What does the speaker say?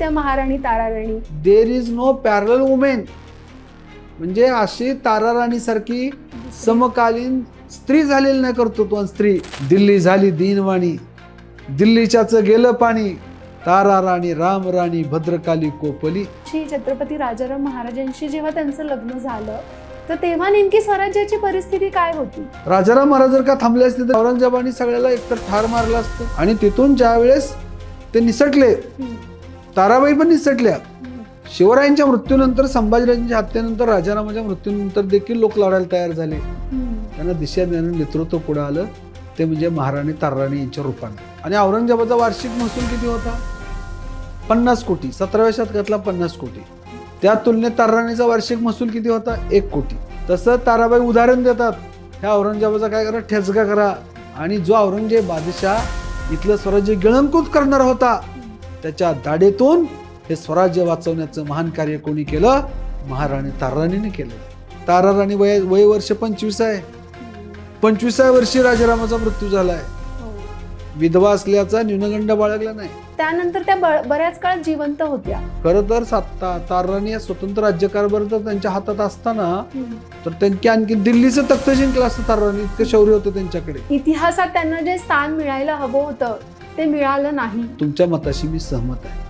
होत्या महाराणी Tararani? There is no पॅरल वुमेन. म्हणजे अशी ताराराणी सारखी समकालीन स्त्री झालेली नाही कर्तृत्वान स्त्री. दिल्ली झाली दीनवाणी, दिल्लीच्याच गेलं पाणी, ताराराणी रामराणी भद्रकाली कोपली. छत्रपती राजाराम महाराजांशी जेव्हा त्यांचं लग्न झालं तर तेव्हा नेमकी स्वराज्याची परिस्थिती काय होती? राजाराम महाराज जर का थांबले असते तर औरंगजेबाने सगळ्याला एकतर ठार मारलं असतं. आणि तिथून ज्या वेळेस ते निसटले, ताराबाई पण निसटल्या. शिवरायांच्या मृत्यूनंतर, संभाजीराजांच्या हत्येनंतर, राजारामाच्या मृत्यूनंतर देखील लोक लढायला तयार झाले. त्यांना दिशा देण्याचं नेतृत्व पुढे आलं ते म्हणजे महाराणी ताराराणी यांच्या रूपाने. आणि औरंगजेबाचा वार्षिक महसूल किती होता? 50 कोटी. 17व्या शतकातला 50 कोटी. त्या तुलनेत ताराराणीचा वार्षिक महसूल किती होता? 1 कोटी. तसं ताराबाई उदाहरण देतात, ह्या औरंगजेबाचा काय करा, ठेचका करा. आणि जो औरंगजेब बादशाह इथलं स्वराज्य गिळंकृत करणार होता, त्याच्या दाढेतून हे स्वराज्य वाचवण्याचं महान कार्य कोणी केलं? महाराणी ताराराणीने केलं. ताराराणी वय वर्ष 25 आहे. 25व्या वर्षी राजारामाचा मृत्यू झालाय. विधवा असल्याचा न्यूनगंड बाळगला नाही. त्यानंतर त्या बऱ्याच काळ जिवंत होत्या. खरं तर ताराराणी स्वतंत्र राज्यकारभार तर त्यांच्या हातात असताना तर त्यांची आणखी दिल्लीचं तख्त जिंकलं असतं. ताराराणी इतकं शौर्य होतं त्यांच्याकडे. इतिहासात त्यांना जे स्थान मिळायला हवं होतं ते मिळालं नाही. तुमच्या मताशी मी सहमत आहे.